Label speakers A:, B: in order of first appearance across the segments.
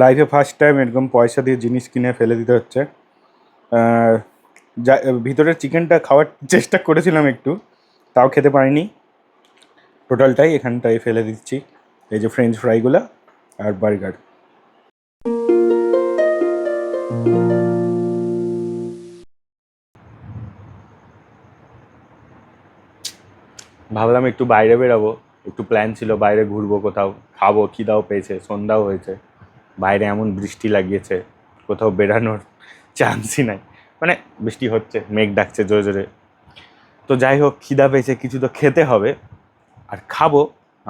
A: লাইফে first time এরকম পয়সা দিয়ে জিনিস কিনে ফেলে দিতে হচ্ছে। যা ভিতরের চিকেনটা খাওয়ার চেষ্টা করেছিলাম একটু, তাও খেতে পারিনি। টোটালটাই এখানটায় ফেলে দিচ্ছি। এই যে ফ্রেঞ্চ ফ্রাইগুলো আর বার্গার। ভাবলাম একটু বাইরে বেরাবো, একটু প্ল্যান ছিল বাইরে ঘুরবো, কোথাও খাবো, খিদাও পেয়েছে, সন্ধ্যাও হয়েছে, বাইরে এমন বৃষ্টি লাগিয়েছে, কোথাও বেরানোর চান্সই নাই। মানে বৃষ্টি হচ্ছে, মেঘ ডাকছে জোরে জোরে। তো যাই হোক, খিদা পেয়েছে, কিছু তো খেতে হবে। আর খাবো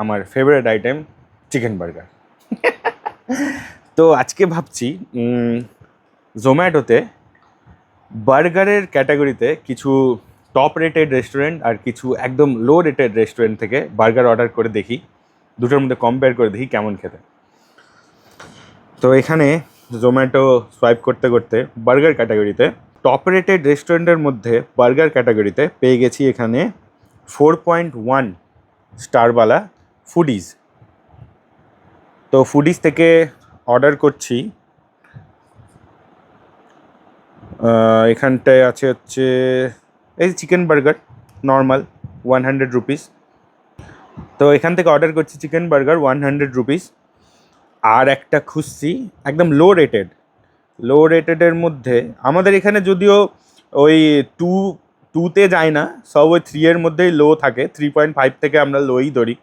A: আমার ফেভারিট আইটেম চিকেন বার্গার। তো আজকে ভাবছি জোম্যাটোতে বার্গারের ক্যাটাগরিতে কিছু টপ রেটেড রেস্টুরেন্ট আর কিছু একদম লো রেটেড রেস্টুরেন্ট থেকে বার্গার অর্ডার করে দেখি, দুটোর মধ্যে কম্পেয়ার করে দেখি কেমন খেতে। তো এখানে জোম্যাটো সোয়াইপ করতে করতে বার্গার ক্যাটাগরিতে টপ রেটেড রেস্টুরেন্টের মধ্যে বার্গার ক্যাটাগরিতে পেয়ে গেছি এখানে 4.1 স্টারওয়ালা ফুডিজ। তো ফুডিজ থেকে অর্ডার করছি। এখানটায় আছে হচ্ছে এই চিকেন বার্গার নর্মাল 100 রুপিস। তো এখান থেকে অর্ডার করছি চিকেন বার্গার 100 রুপিস। আর একটা খুঁজছি একদম লো রেটেডের মধ্যে। আমাদের এখানে যদিও ওই টুতে যায় না, সব ওই 3 মধ্যেই লো থাকে, 3.5 থেকে আমরা লোই ধরি।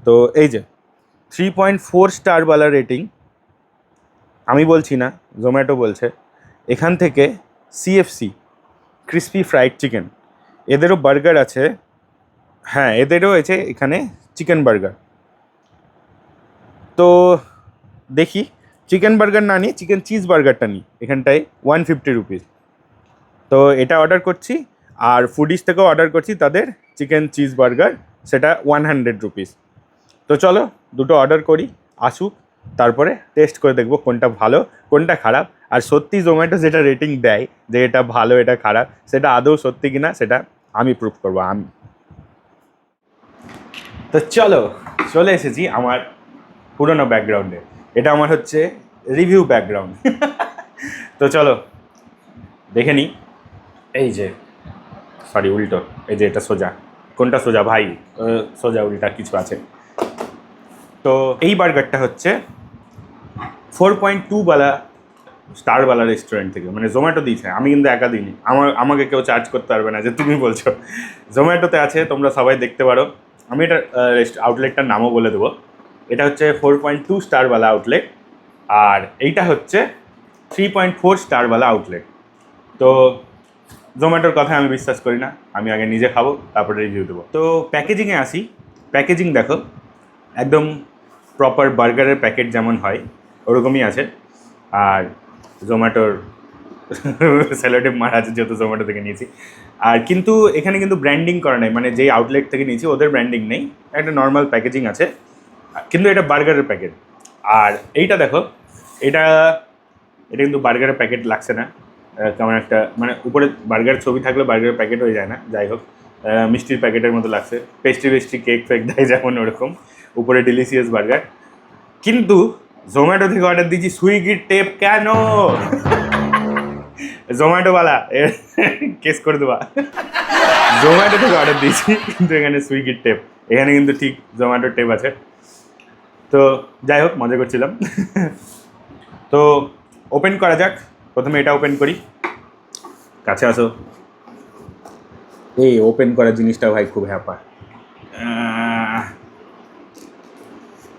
A: তো এই যে 3.4 স্টারওয়ালা রেটিং, আমি বলছি না, জোম্যাটো বলছে। এখান থেকে সিএফসি ক্রিসপি ফ্রাইড চিকেন, এদেরও বার্গার আছে। হ্যাঁ, এদেরও আছে এখানে চিকেন বার্গার। তো দেখি, চিকেন বার্গার না নিই, চিকেন চিজ বার্গারটা নিই। এখানটায় 150 রুপিস। তো এটা অর্ডার করছি। আর ফুডিস থেকেও অর্ডার করছি তাদের চিকেন চিজ বার্গার, সেটা 100 রুপিস। তো চলো দুটো অর্ডার করি, আসুক, তারপরে টেস্ট করে দেখবো কোনটা ভালো কোনটা খারাপ। আর সত্যি জোম্যাটো যেটা রেটিং দেয় যে এটা ভালো এটা খারাপ, সেটা আদৌ সত্যি কিনা সেটা আমি প্রুভ করবো আমি। তো চলো, চলে এসেছি আমার পুরোনো ব্যাকগ্রাউন্ডে। এটা আমার হচ্ছে রিভিউ ব্যাকগ্রাউন্ড। তো চলো দেখে নিই। এই যে, সরি উল্টো, এই যে এটা সোজা, কোনটা সোজা ভাই? সোজা উল্টা কিছু আছে। তো এই বার্গারটা হচ্ছে 4.2 স্টারওয়ালা রেস্টুরেন্ট থেকে, মানে জোম্যাটো দিয়েছে, আমি কিন্তু একা দিইনি। আমাকে কেউ চার্জ করতে পারবে না যে তুমি বলছো। জোম্যাটোতে আছে, তোমরা সবাই দেখতে পারো। আমি এটা আউটলেটটার নামও বলে দেবো। এটা হচ্ছে 4.2 স্টারওয়ালা আউটলেট, আর এইটা হচ্ছে 3.4 স্টারওয়ালা আউটলেট। তো জোম্যাটোর কথা আমি বিশ্বাস করি না, আমি আগে নিজে খাবো তারপরে রিভিউ দেবো। তো প্যাকেজিংয়ে আসি। প্যাকেজিং দেখো, একদম প্রপার বার্গারের প্যাকেট যেমন হয় ওরকমই আছে। আর জোম্যাটোর সেলোটেপ মারা আছে, যেহেতু জোম্যাটো থেকে নিয়েছি। আর কিন্তু এখানে কিন্তু ব্র্যান্ডিং করা নেই, মানে যেই আউটলেট থেকে নিয়েছি ওদের ব্র্যান্ডিং নেই, একটা নর্মাল প্যাকেজিং আছে, কিন্তু এটা বার্গারের প্যাকেট। আর এইটা দেখো, এটা এটা কিন্তু বার্গারের প্যাকেট লাগছে না, কেমন একটা, মানে উপরে বার্গার ছবি থাকলে বার্গারের প্যাকেট হয়ে যায় না, যাই হোক মিষ্টির প্যাকেটের মতো লাগছে। পেস্ট্রি কেক ফেক দেয় যেমন ওরকম, উপরে ডিলিশিয়াস বার্গার। কিন্তু জোম্যাটো থেকে অর্ডার দিয়েছি, সুইগির টেপ কেন? জোম্যাটোওয়ালা কেস করে দেবা। জোম্যাটো থেকে অর্ডার দিয়েছি কিন্তু এখানে সুইগির টেপ, এখানে কিন্তু ঠিক জোম্যাটোর টেপ আছে। তো যাই হোক, মজা করছিলাম। তো ওপেন করা যাক, প্রথমে এটা ওপেন করি। কাছে আসো। এই ওপেন করার জিনিসটা ভাই খুব হ্যাপা।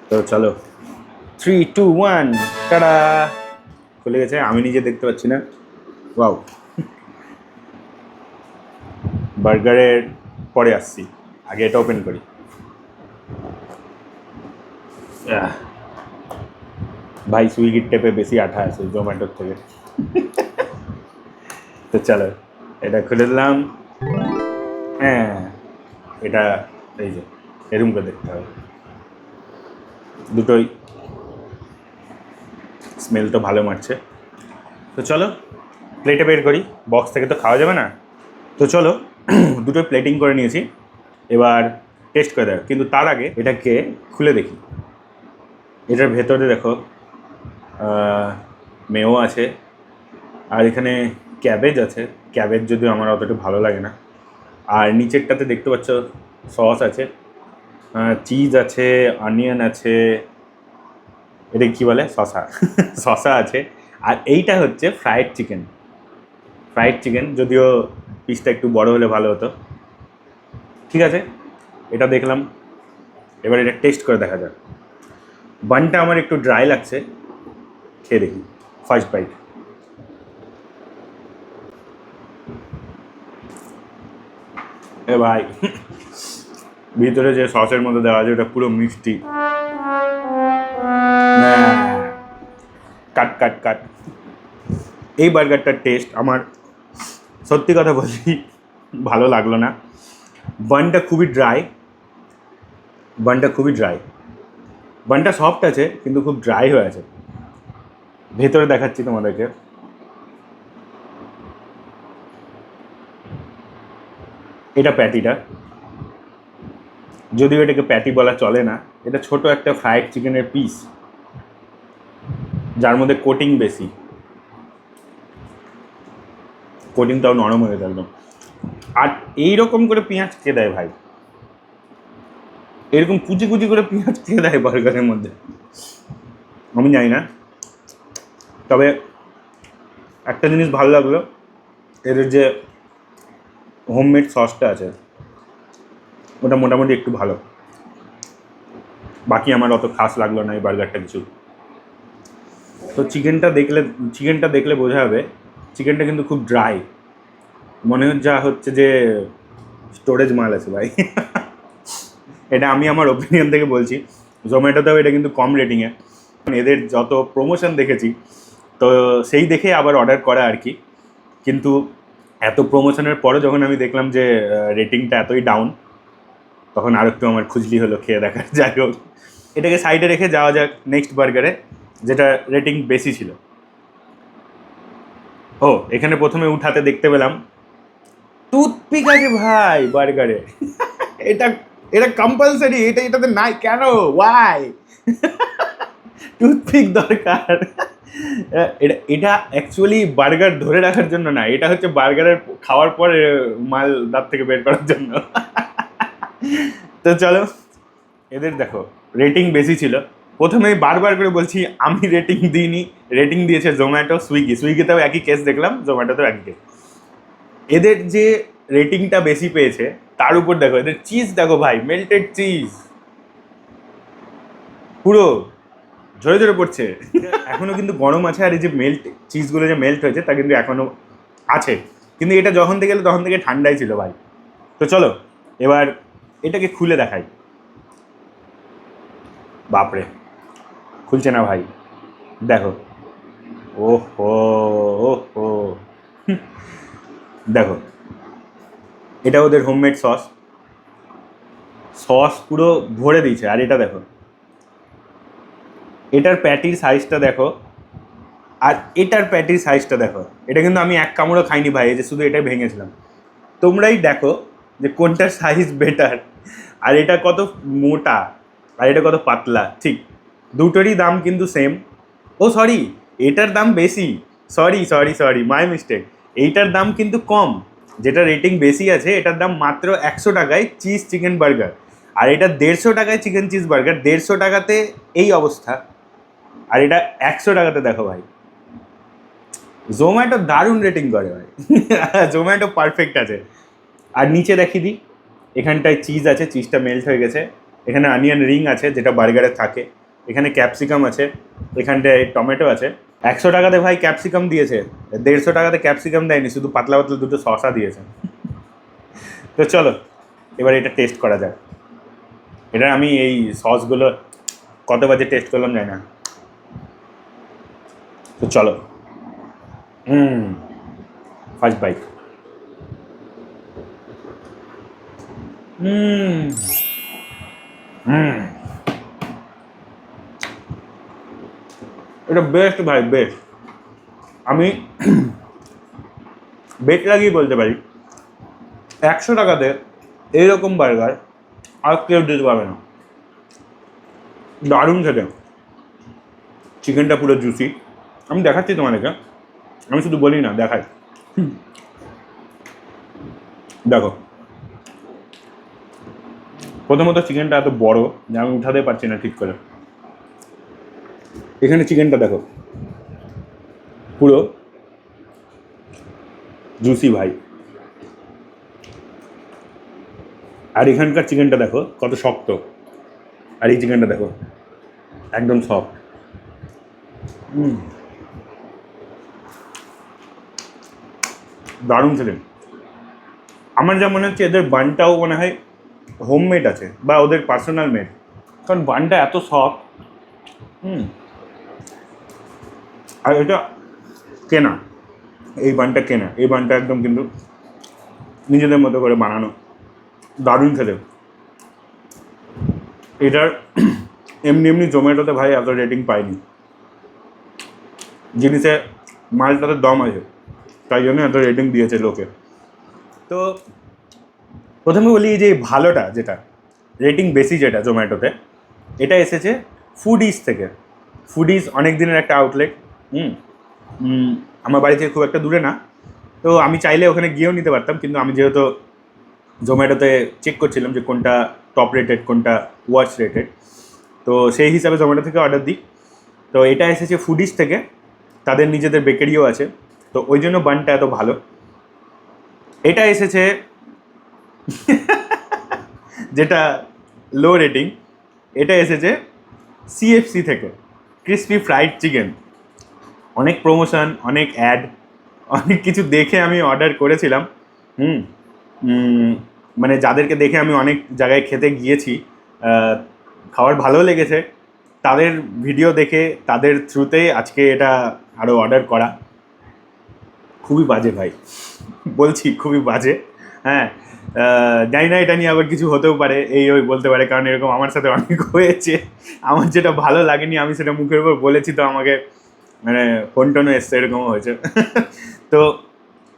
A: তো চলো, 3, 2, 1, টাটা। খুলে গেছে, আমি নিজে দেখতে পাচ্ছি না। ওয়াও, বার্গারের পরে আসছি, আগে এটা ওপেন করি। ভাই সুইগির টেপে বেশি আঠা আছে জোম্যাটোর থেকে। তো চলো এটা খুলে দিলাম। হ্যাঁ, এটা এই যে এরকম করে দেখতে হবে, দুটোই স্মেল তো ভালো মারছে। তো চলো প্লেটে বের করি, বক্স থেকে তো খাওয়া যাবে না। তো চলো, দুটোই প্লেটিং করে নিয়েছি, এবার টেস্ট করে দেখো। কিন্তু তার আগে এটাকে খুলে দেখি। এটার ভেতরে দেখো মেও আছে, আর এখানে ক্যাবেজ আছে। ক্যাবেজ যদিও আমার অতটা ভালো লাগে না। আর নিচেরটাতে দেখতে পাচ্ছ সস আছে, চিজ আছে, অনিয়ন আছে, এটা কী বলে, শসা শসা আছে। আর এইটা হচ্ছে ফ্রাইড চিকেন। ফ্রাইড চিকেন, যদিও পিসটা একটু বড় হলে ভালো হতো। ঠিক আছে, এটা দেখলাম, এবার এটা টেস্ট করে দেখা যাক। বানটা আমার একটু ড্রাই লাগছে, খেয়ে দেখি। First bite. এ ভাই, ভিতরে যে সসের মধ্যে দেওয়া আছে ওটা পুরো মিষ্টি। কাট কাট কাট। এই বার্গারটার টেস্ট আমার সত্যি কথা বলি ভালো লাগলো না। বানটা খুবই ড্রাই, বানটা সফট আছে কিন্তু খুব ড্রাই হয়ে আছে। ভেতরে দেখাচ্ছি তোমাদেরকে। এটা প্যাটিটা, যদিও এটাকে প্যাটি বলা চলে না, এটা ছোট একটা ফ্রাইড চিকেনের পিস যার মধ্যে কোটিং বেশি, কোটিংটাও নরম হয়ে গেছে একদম। আর এইরকম করে পেঁয়াজ কে দেয় ভাই, এরকম কুচি কুচি করে পেঁয়াজ কে দেয় বার্গারের মধ্যে, আমি জানি না। তবে একটা জিনিস ভালো লাগলো, এদের যে হোমমেড সসটা আছে ওটা মোটামুটি একটু ভালো। বাকি আমার অত খাস লাগলো না এই বার্গারটা কিছু। তো চিকেনটা দেখলে বোঝা যাবে চিকেনটা কিন্তু খুব ড্রাই, মনে হচ্ছে যে স্টোরেজ মাল আছে ভাই এটা আমি আমার ওপিনিয়ন থেকে বলছি। জোম্যাটোতেও এটা কিন্তু কম রেটিংয়ে, এদের যত প্রমোশন দেখেছি তো সেই দেখে আবার অর্ডার করা আর কি। কিন্তু এত প্রমোশনের পরে যখন আমি দেখলাম যে রেটিংটা এতই ডাউন, তখন আর একটু আমার খুঁজলি হলো খেয়ে দেখার। যাই হোক, এটাকে সাইডে রেখে যাওয়া যাক নেক্সট বার্গারে, যেটা রেটিং বেশি ছিল। ও, এখানে প্রথমে উঠাতে দেখতে পেলাম টুথপিক আছে ভাই বার্গারে এটা এটা কম্পালসারি, এটাতে নাই কেন, ওয়াই টুথপিক দরকার এটা অ্যাকচুয়ালি বার্গার ধরে রাখার জন্য না, এটা হচ্ছে বার্গারের খাওয়ার পরে মাল দাঁত থেকে বের করার জন্য তো চলো, এদের দেখো রেটিং বেশি ছিল। প্রথমেই বারবার করে বলছি আমি রেটিং দিইনি, রেটিং দিয়েছে জোম্যাটো, সুইগিতেও একই কেস দেখলাম, জোম্যাটোতেও একই কেস। এদের যে রেটিংটা বেশি পেয়েছে তার উপর দেখো এদের চিজ দেখো ভাই, মেল্টেড চিজ পুরো ঝরে ঝরে পড়ছে এখনো কিন্তু গরম আছে, আর এই যে চিজগুলো যে মেল্ট হয়েছে তা কিন্তু এখনো আছে, কিন্তু এটা যখন থেকে তখন থেকে ঠান্ডাই ছিল ভাই। তো চলো এবার এটাকে খুলে দেখাই। বাপরে, খুলছে না ভাই, দেখো, ওহো ওহো দেখো, এটা ওদের হোমমেড সস পুরো ভরে দিয়েছে। আর এটা দেখো, এটার প্যাটির সাইজটা দেখো, আর এটার প্যাটির সাইজটা দেখো। এটা কিন্তু আমি এক কামড়ও খাইনি ভাই, এই যে শুধু এটাই ভেঙেছিলাম। তোমরাই দেখো যে কোনটার সাইজ বেটার, আর এটা কত মোটা আর এটা কত পাতলা। ঠিক দুটোরই দাম কিন্তু সেম। ও সরি, এটার দাম বেশি, সরি মাই মিস্টেক। এইটার দাম কিন্তু কম, যেটা রেটিং বেশি আছে এটার দাম মাত্র 100 টাকায় চিজ চিকেন বার্গার, আর এটা 150 টাকায় চিকেন চিজ বার্গার। 150 টাকাতে এই অবস্থা, আর এটা 100 টাকাতে দেখো ভাই। জোম্যাটো দারুণ রেটিং করে ভাই জোম্যাটো পারফেক্ট আছে। আর নিচে দেখিয়ে দিই, এখানটায় চিজ আছে, চিজটা মেল্ট হয়ে গেছে। এখানে অনিয়ন রিং আছে যেটা বার্গারে থাকে, এখানে ক্যাপসিকাম আছে, এখানটায় টমেটো আছে। 100 টাকাতে ভাই ক্যাপসিকাম দিয়েছে, 150 টাকাতে ক্যাপসিকাম দেয়নি, শুধু পাতলা পাতলা দুটো শসা দিয়েছে তো চলো এবার এটা টেস্ট করা যাক। এটা আমি এই সসগুলো কত বাজে টেস্ট করলাম জানি না। তো চলো, ফার্স্ট বাইট। এটা বেস্ট ভাই, বেস্ট। আমি বেট লাগিয়ে বলতে পারি 100 টাকাতে এইরকম বার্গার আর কেউ দিতে পারবে না। দারুণ খেতে, চিকেনটা পুরো জুসি। আমি দেখাচ্ছি তোমাদেরকে, আমি শুধু বলি না, দেখাই। দেখো, প্রথমত চিকেনটা এত বড় যে আমি উঠাতে পারছি না ঠিক করে। এখানে চিকেনটা দেখো, পুরো জুসি ভাই। আর এখানকার চিকেনটা দেখো কত শক্ত, আর এই চিকেনটা দেখো একদম সফট। দারুণ চিকেন। আমার যা মনে হচ্ছে এদের বানটাও মনে হয় হোমমেড আছে বা ওদের পার্সোনাল মেড, কারণ বানটা এত সফট। আর এটা কেনা, এই বানটা কেনা, এই বানটা একদম কিন্তু নিজেদের মতো করে বানানো, দারুণ খেতে। এটার এমনি এমনি জোম্যাটোতে ভাই এত রেটিং পাইনি, জিনিসে মালটাতে দম আছে, তাই জন্য এত রেটিং দিয়েছে লোকে। তো প্রথমে বলি যে ভালোটা যেটা রেটিং বেশি যেটা জোম্যাটোতে, এটা এসেছে ফুডিজ থেকে। ফুডিজ অনেক দিনের একটা আউটলেট, আমার বাড়ি থেকে খুব একটা দূরে না, তো আমি চাইলে ওখানে গিয়েও নিতে পারতাম, কিন্তু আমি যেহেতু জোম্যাটোতে চেক করছিলাম যে কোনটা টপ রেটেড কোনটা ওয়ার্স রেটেড, তো সেই হিসাবে জোম্যাটো থেকে অর্ডার দিই। তো এটা এসেছে ফুডিজ থেকে, তাদের নিজেদের বেকারিও আছে, তো ওই জন্য বানটা এত ভালো। এটা এসেছে যেটা লো রেটিং, এটা এসেছে সিএফসি থেকে, ক্রিসপি ফ্রাইড চিকেন। অনেক প্রমোশন, অনেক অ্যাড, অনেক কিছু দেখে আমি অর্ডার করেছিলাম। মানে যাদেরকে দেখে আমি অনেক জায়গায় খেতে গিয়েছি, খাবার ভালো লেগেছে, তাদের ভিডিও দেখে তাদের থ্রুতেই আজকে এটা আরও অর্ডার করা। খুবই বাজে ভাই, বলছি খুবই বাজে। হ্যাঁ, জানি না এটা নিয়ে আবার কিছু হতেও পারে, এই ওই বলতে পারে, কারণ এরকম আমার সাথে অনেক হয়েছে। আমার যেটা ভালো লাগেনি আমি সেটা মুখের উপর বলেছি, তো আমাকে মানে ফোন টোনও এসছে, এরকমও হয়েছে। তো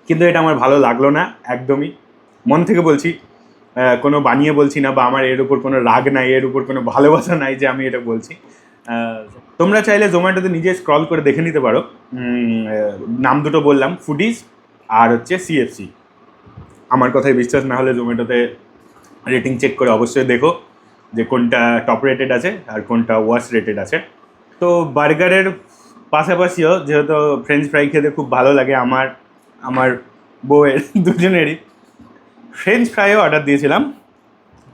A: কিন্তু এটা আমার ভালো লাগলো না একদমই, মন থেকে বলছি, কোনো বানিয়ে বলছি না, বা আমার এর উপর কোনো রাগ নাই, এর উপর কোনো ভালোবাসা নাই যে আমি এটা বলছি। তোমরা চাইলে জোম্যাটোতে নিজে স্ক্রল করে দেখে নিতে পারো, নাম দুটো বললাম, ফুডিজ আর হচ্ছে সিএফসি। আমার কথায় বিশ্বাস না হলে জোম্যাটোতে রেটিং চেক করে অবশ্যই দেখো যে কোনটা টপ রেটেড আছে আর কোনটা ওয়ার্স্ট রেটেড আছে। তো বার্গারের পাশাপাশিও যেহেতু ফ্রেঞ্চ ফ্রাই খেতে খুব ভালো লাগে আমার বউয়ের দুজনেরই, ফ্রেঞ্চ ফ্রাইও অর্ডার দিয়েছিলাম,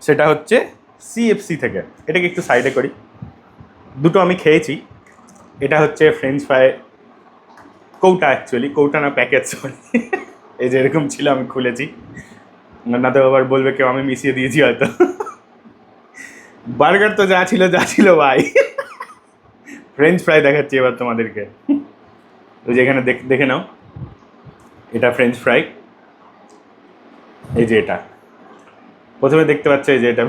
A: সেটা হচ্ছে সিএফসি থেকে। এটাকে একটু সাইডে করি, দুটো আমি খেয়েছি। এটা হচ্ছে ফ্রেঞ্চ ফ্রাই কৌটা, অ্যাকচুয়ালি কৌটা না প্যাকেট, সরি। এই যে এরকম ছিল, আমি খুলেছি, না তো আবার বলবে কেউ আমি মিশিয়ে দিয়েছি হয়তো। বার্গার তো যা ছিল ভাই। ফ্রেঞ্চ ফ্রাই দেখাচ্ছি এবার তোমাদেরকে, ওই যে এখানে দেখে নাও, এটা ফ্রেঞ্চ ফ্রাই। এই যে এটা প্রথমে দেখতে পাচ্ছ, এই যে এটা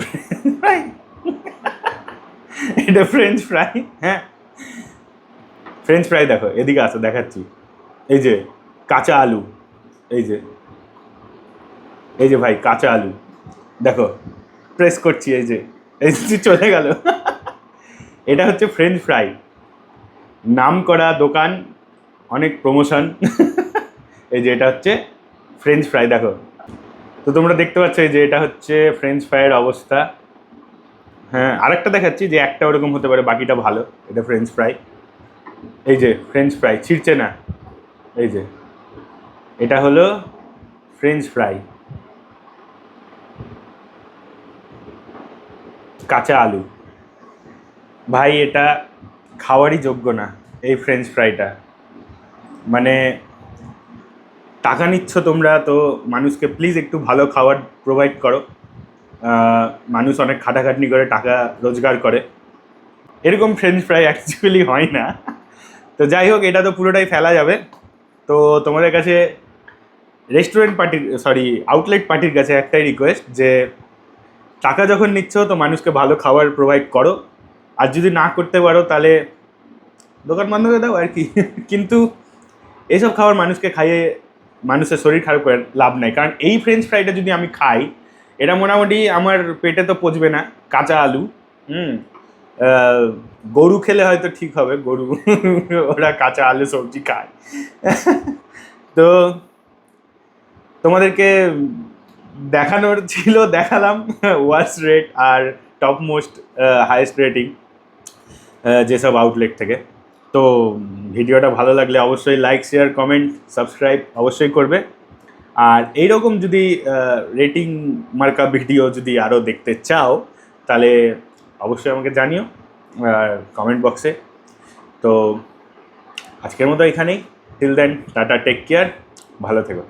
A: ফ্রাই, এটা ফ্রেঞ্চ ফ্রাই। হ্যাঁ, ফ্রেঞ্চ ফ্রাই দেখো, এদিকে আসো দেখাচ্ছি। এই যে কাঁচা আলু, এই যে ভাই কাঁচা আলু দেখো, প্রেস করছি, এই যে চলে গেল। এটা হচ্ছে ফ্রেঞ্চ ফ্রাই, নাম করা দোকান, অনেক প্রমোশন। এই যে এটা হচ্ছে ফ্রেঞ্চ ফ্রাই দেখো। তো তোমরা দেখতে পাচ্ছ এই যে এটা হচ্ছে ফ্রেঞ্চ ফ্রাইয়ের অবস্থা। হ্যাঁ, আরেকটা দেখাচ্ছি যে একটা ওরকম হতে পারে, বাকিটা ভালো। এটা ফ্রেঞ্চ ফ্রাই, এই যে ফ্রেঞ্চ ফ্রাই ছিঁড়ছে না, এই যে এটা হলো ফ্রেঞ্চ ফ্রাই, কাঁচা আলু। ভাই এটা খাওয়ারই যোগ্য না এই ফ্রেঞ্চ ফ্রাইটা, মানে টাকা নিচ্ছ তোমরা, তো মানুষকে প্লিজ একটু ভালো খাবার প্রোভাইড করো। মানুষ অনেক খাটাখাটনি করে টাকা রোজগার করে, এরকম ফ্রেঞ্চ ফ্রাই অ্যাকচুয়ালি হয় না। তো যাই হোক, এটা তো পুরোটাই ফেলা যাবে। তো তোমাদের কাছে রেস্টুরেন্ট পার্টির, সরি আউটলেট পার্টির কাছে একটাই রিকোয়েস্ট, যে টাকা যখন নিচ্ছ তো মানুষকে ভালো খাবার প্রোভাইড করো, আর যদি না করতে পারো তাহলে দোকান বন্ধ করে দাও আর কি। কিন্তু এইসব খাবার মানুষকে খাইয়ে মানুষের শরীর খারাপ করে লাভ নাই, কারণ এই ফ্রেঞ্চ ফ্রাইটা যদি আমি খাই, এটা মোটামুটি আমার পেটে তো পচবে না, কাঁচা আলু, গরু খেলে হয়তো ঠিক হবে, গরু ওরা কাঁচা আলু সবজি খায়। তো তোমাদেরকে দেখানোর ছিল, দেখালাম ওয়ার্স্ট রেট আর টপ মোস্ট হাইয়েস্ট রেটিং যেসব আউটলেট থেকে। তো ভিডিওটা ভালো লাগলে অবশ্যই লাইক, শেয়ার, কমেন্ট, সাবস্ক্রাইব অবশ্যই করবে। আর এইরকম যদি রেটিং মার্কা ভিডিও যদি আরও দেখতে চাও তাহলে অবশ্যই আমাকে জানিও কমেন্ট বক্সে। তো আজকের মতো এখানেই, till then tata, take care, ভালো থেকো।